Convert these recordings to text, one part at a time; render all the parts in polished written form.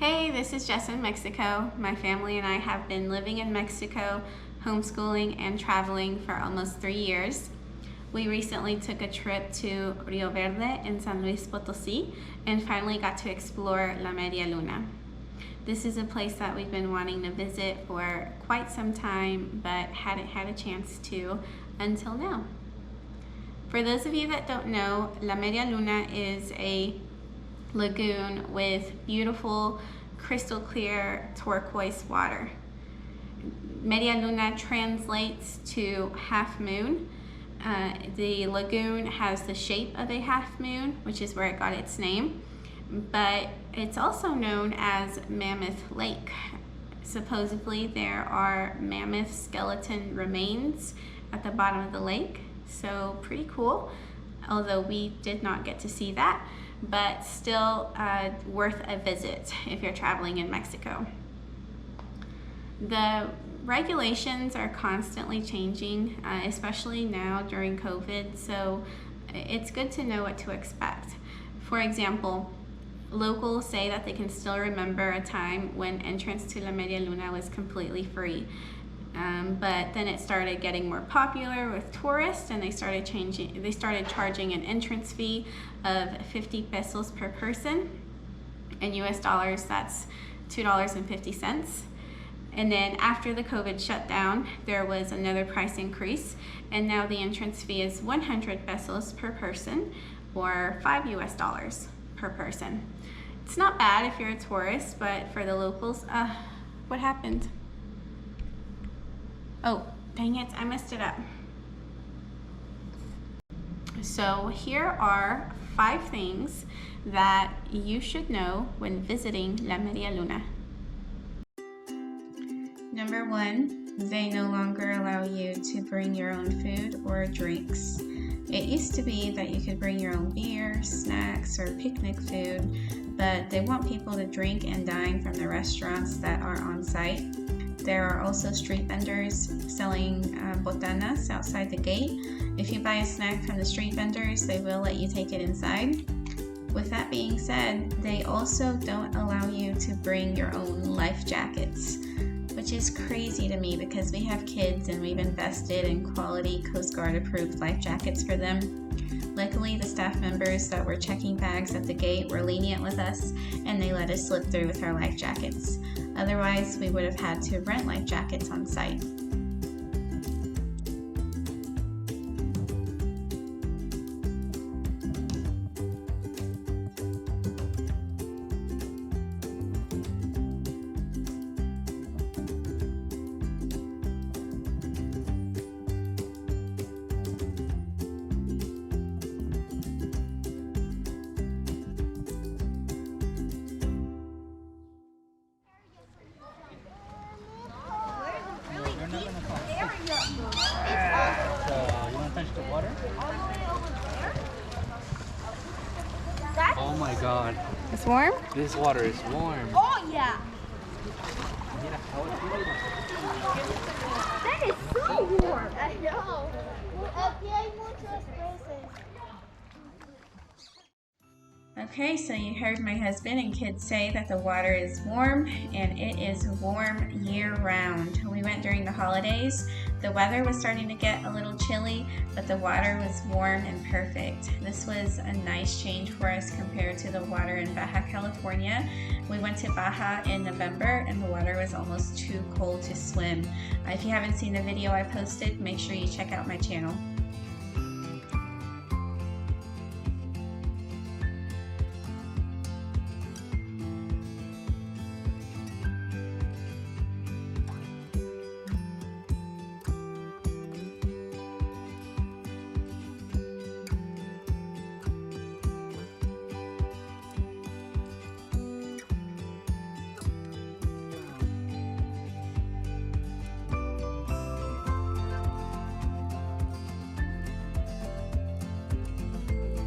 Hey, this is Jess in Mexico. My family and I have been living in Mexico, homeschooling and traveling for almost 3 years. We recently took a trip to Rioverde in San Luis Potosi and finally got to explore lamedialuna. This is a place that we've been wanting to visit for quite some time, but hadn't had a chance to until now. For those of you that don't know, lamedialuna is a lagoon with beautiful crystal clear turquoise water. Media luna translates to half moon. The lagoon has the shape of a half moon, which is where it got its name, but it's also known as Mammoth Lake. Supposedly there are mammoth skeleton remains at the bottom of the lake, so pretty cool, although we did not get to see that, but still worth a visit if you're traveling in Mexico. The regulations are constantly changing, especially now during COVID, so it's good to know what to expect. For example, locals say that they can still remember a time when entrance to lamedialuna was completely free. But then it started getting more popular with tourists, and they started charging an entrance fee of 50 pesos per person. In US dollars, that's $2.50. And then after the COVID shutdown, there was another price increase, and now the entrance fee is 100 pesos per person, or $5 US per person. It's not bad if you're a tourist, but for the locals, what happened? Oh, dang it, I messed it up. So here are 5 things that you should know when visiting lamedialuna. Number 1, they no longer allow you to bring your own food or drinks. It used to be that you could bring your own beer, snacks, or picnic food, but they want people to drink and dine from the restaurants that are on site. There are also street vendors selling botanas outside the gate. If you buy a snack from the street vendors, they will let you take it inside. With that being said, they also don't allow you to bring your own life jackets, which is crazy to me because we have kids and we've invested in quality Coast Guard approved life jackets for them. Luckily, the staff members that were checking bags at the gate were lenient with us, and they let us slip through with our life jackets. Otherwise, we would have had to rent life jackets on site. Oh my god. It's warm? This water is warm. Oh yeah. That is so warm. I know. Aquí hay muchos peces. Okay, so you heard my husband and kids say that the water is warm, and it is warm year-round. We went during the holidays. The weather was starting to get a little chilly, but the water was warm and perfect. This was a nice change for us compared to the water in Baja California. We went to Baja in November, and the water was almost too cold to swim. If you haven't seen the video I posted, make sure you check out my channel.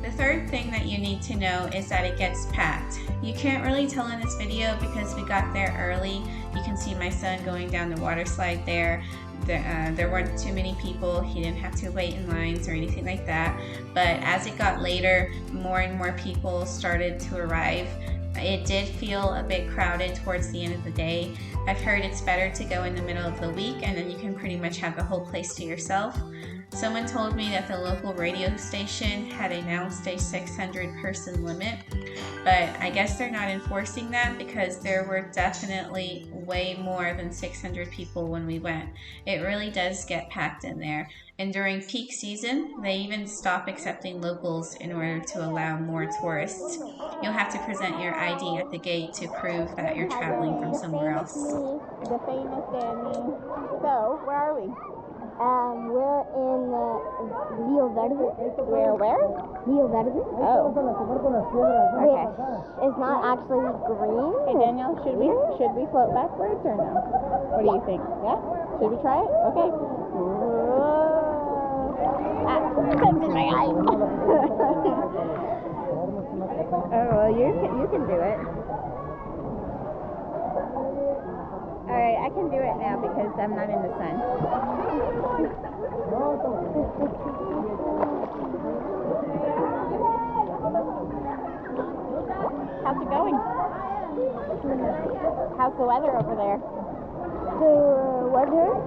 The third thing that you need to know is that it gets packed. You can't really tell in this video because we got there early. You can see my son going down the water slide there. There weren't too many people. He didn't have to wait in lines or anything like that. But as it got later, more and more people started to arrive. It did feel a bit crowded towards the end of the day. I've heard it's better to go in the middle of the week and then you can pretty much have the whole place to yourself. Someone told me that the local radio station had announced a 600 person limit, but I guess they're not enforcing that because there were definitely way more than 600 people when we went. It really does get packed in there. And during peak season, they even stop accepting locals in order to allow more tourists. You'll have to present your ID at the gate to prove that you're traveling from somewhere else. The famous Danny. So, where are we? We're in Rio Verde. Where? Rio Verde. Oh. Okay. It's not actually green. Hey Daniel, should we float backwards or no? What do you think? Yeah? Should we try it? Okay. Sun's in my eye. Oh well, you can do it. All right, I can do it now because I'm not in the sun. How's it going? How's the weather over there? The weather here?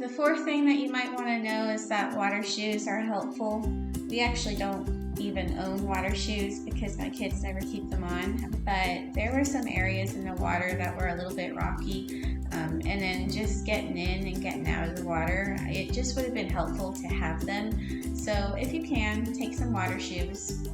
The fourth thing that you might want to know is that water shoes are helpful. We actually don't even own water shoes because my kids never keep them on, but there were some areas in the water that were a little bit rocky, and then just getting in and getting out of the water, it just would have been helpful to have them. So if you can, take some water shoes.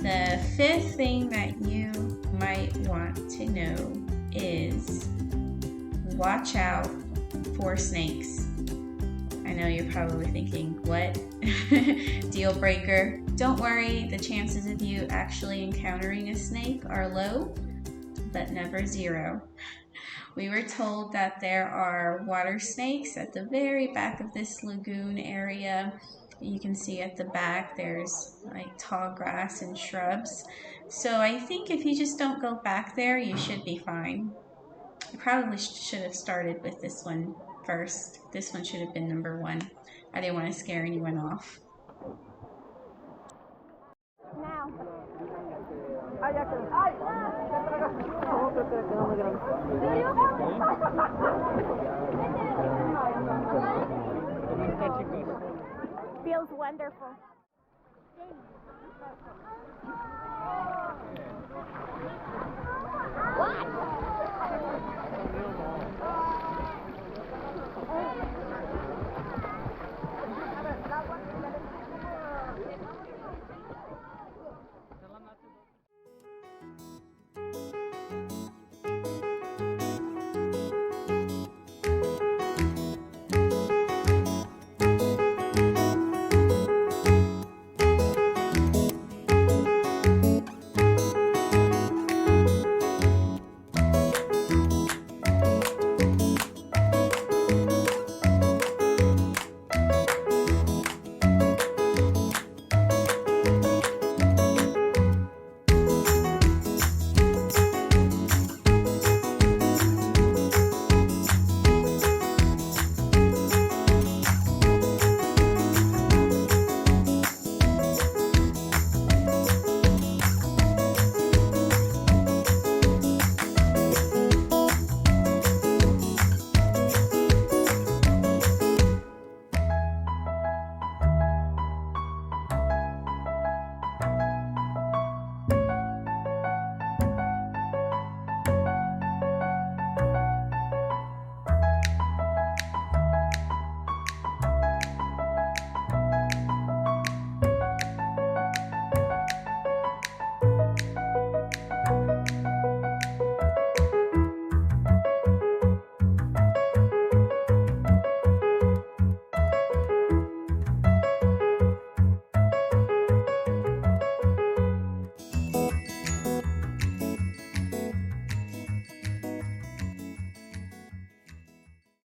The fifth thing that you might want to know is watch out for snakes. I know you're probably thinking, what? Deal breaker. Don't worry, the chances of you actually encountering a snake are low, but never zero. We were told that there are water snakes at the very back of this lagoon area. You can see at the back there's like tall grass and shrubs. So I think if you just don't go back there, you should be fine. I probably should have started with this one first. This one should have been number 1. I didn't want to scare anyone off. Now. Feels wonderful. What?